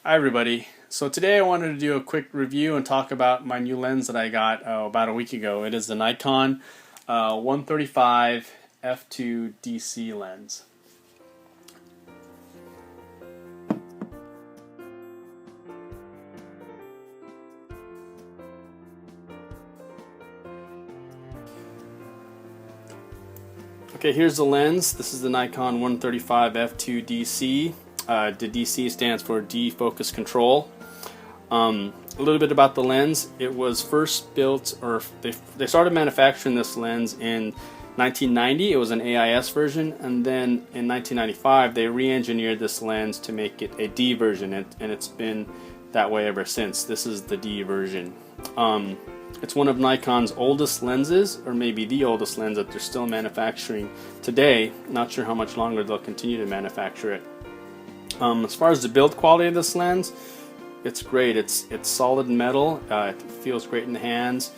Hi everybody. So today I wanted to do a quick review and talk about my new lens that I got about a week ago. It is the Nikon 135 f2 DC lens. Okay, here's the lens. This is the Nikon 135 f2 DC. The DC stands for defocus control. A little bit about the lens. It was first built, or they started manufacturing this lens in 1990. It was an AIS version, and then in 1995 they re-engineered this lens to make it a D version, and it's been that way ever since. This is the D version. It's one of Nikon's oldest lenses, or maybe the oldest lens that they're still manufacturing today. Not sure how much longer they'll continue to manufacture it. As far as the build quality of this lens, it's great. It's solid metal. It feels great in the hands.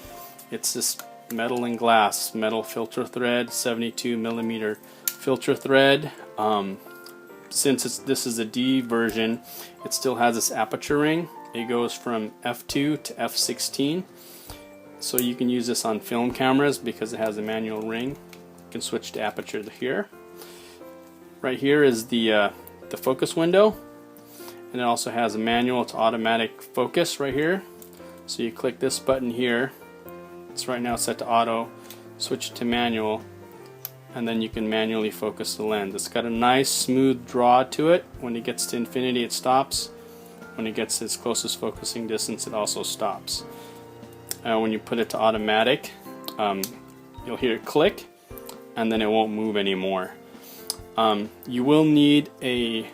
It's this metal and glass, metal filter thread, 72 millimeter filter thread. Since this is a D version, it still has this aperture ring. It goes from f2 to f16. So you can use this on film cameras because it has a manual ring. You can switch to aperture here. Right here is the focus window, and it also has a manual to automatic focus right here. So you click this button here. It's right now set to auto. Switch it to manual, and then you can manually focus the lens. It's got a nice smooth draw to it. When it gets to infinity, it stops. When it gets to its closest focusing distance, it also stops. When you put it to automatic, you'll hear it click, and then it won't move anymore. You will need a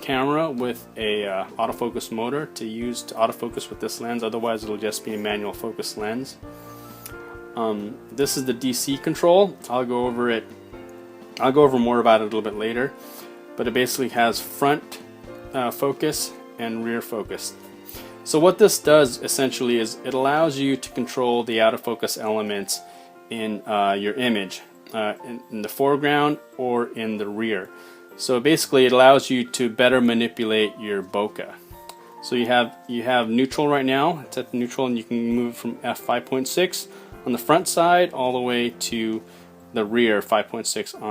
camera with a autofocus motor to use to autofocus with this lens, otherwise it'll just be a manual focus lens. This is the DC control. I'll go over more about it a little bit later, but it basically has front focus and rear focus. So what this does essentially is it allows you to control the out of focus elements in your image, in the foreground or in the rear. So basically it allows you to better manipulate your bokeh. So you have neutral right now. It's at neutral, and you can move from f5.6 on the front side all the way to the rear 5.6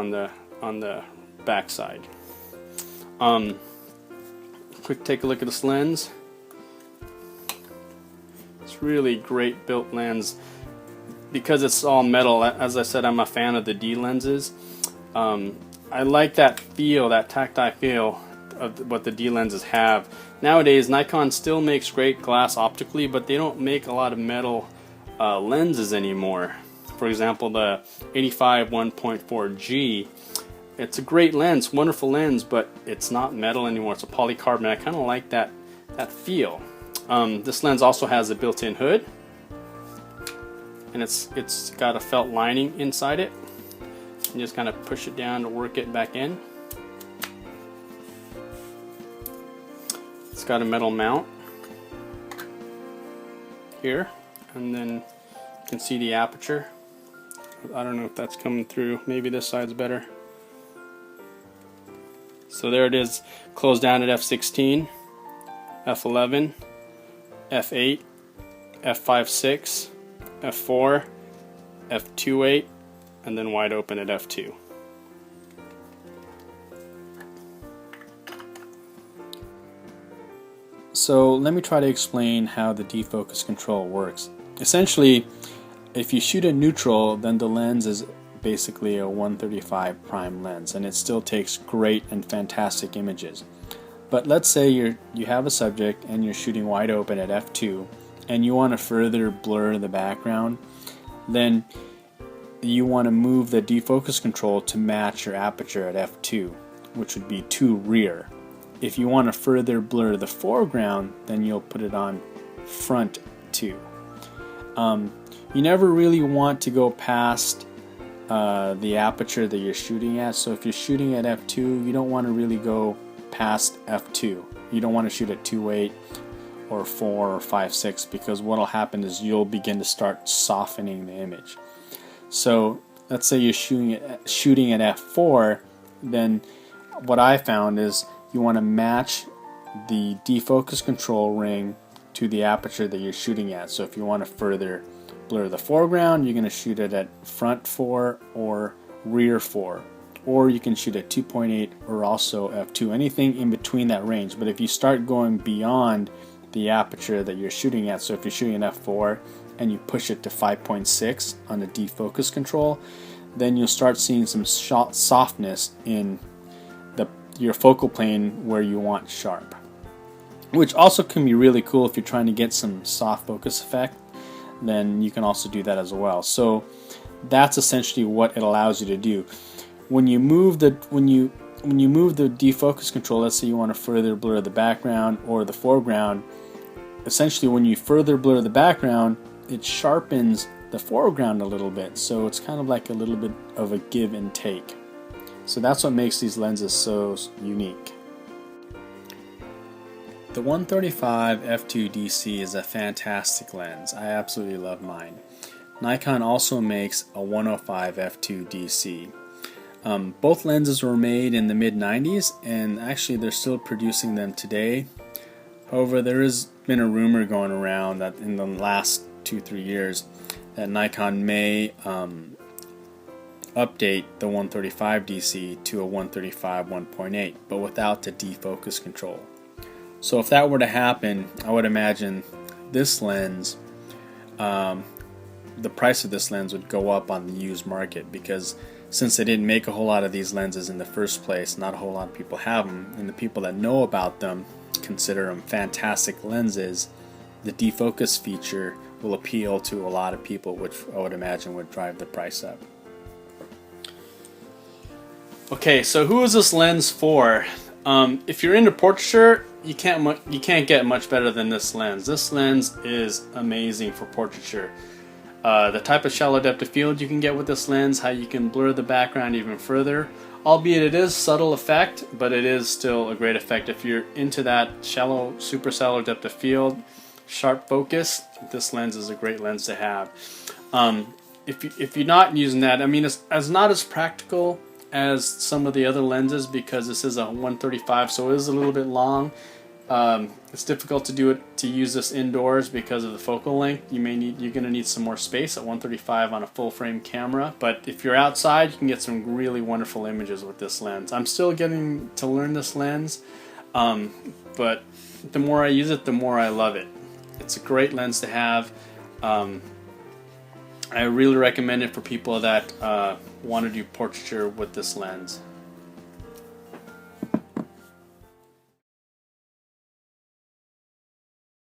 on the back side. Quick take a look at this lens. It's really great built lens because it's all metal. As I said, I'm a fan of the D lenses. I like that feel, that tactile feel of what the D lenses have. Nowadays, Nikon still makes great glass optically, but they don't make a lot of metal lenses anymore. For example, the 85 1.4G, it's a great lens, wonderful lens, but it's not metal anymore. It's a polycarbonate. I kind of like that feel. This lens also has a built-in hood, and it's got a felt lining inside it. You just kind of push it down to work it back in. It's got a metal mount here, and then you can see the aperture. I don't know if that's coming through. Maybe this side's better. So there it is, closed down at f16, f11, f8, f5.6, f4, f2.8, and then wide open at f2. So let me try to explain how the defocus control works. Essentially, if you shoot a neutral, then the lens is basically a 135 prime lens, and it still takes great and fantastic images. But let's say you have a subject and you're shooting wide open at f2, and you want to further blur the background, then you want to move the defocus control to match your aperture at f2, which would be to rear. If you want to further blur the foreground, then you'll put it on front 2. You never really want to go past the aperture that you're shooting at. So if you're shooting at f2, you don't want to really go past f2. You don't want to shoot at 2.8 or 4 or 5.6, because what will happen is you'll begin to start softening the image. So let's say you're shooting at f4, then what I found is you want to match the defocus control ring to the aperture that you're shooting at. So if you want to further blur the foreground, you're going to shoot it at front 4 or rear 4. Or you can shoot at 2.8 or also f2, anything in between that range. But if you start going beyond the aperture that you're shooting at, so if you're shooting at f4 and you push it to 5.6 on the defocus control, then you'll start seeing some softness in your focal plane where you want sharp, which also can be really cool if you're trying to get some soft focus effect. Then you can also do that as well. So that's essentially what it allows you to do. When you move the defocus control, let's say you want to further blur the background or the foreground, essentially when you further blur the background, it sharpens the foreground a little bit. So it's kind of like a little bit of a give and take. So that's what makes these lenses so unique. The 135 f2 DC is a fantastic lens. I absolutely love mine. Nikon also makes a 105 f2 DC. Both lenses were made in the mid-90s, and actually they're still producing them today. However, there has been a rumor going around that in the last 2-3 years that Nikon may update the 135 DC to a 135 1.8, but without the defocus control. So if that were to happen, I would imagine this lens, the price of this lens would go up on the used market, because since they didn't make a whole lot of these lenses in the first place, not a whole lot of people have them, and the people that know about them consider them fantastic lenses, the defocus feature will appeal to a lot of people, which I would imagine would drive the price up. Okay, so who is this lens for? If you're into portraiture, you can't get much better than this lens. This lens is amazing for portraiture. The type of shallow depth of field you can get with this lens, how you can blur the background even further, albeit it is subtle effect, but it is still a great effect. If you're into that super shallow depth of field, sharp focus, this lens is a great lens to have. If you're not using that, I mean, it's not as practical as some of the other lenses, because this is a 135, so it is a little bit long. It's difficult to use this indoors because of the focal length. You're going to need some more space at 135 on a full frame camera. But if you're outside, you can get some really wonderful images with this lens. I'm still getting to learn this lens, but the more I use it, the more I love it. It's a great lens to have. I really recommend it for people that want to do portraiture with this lens.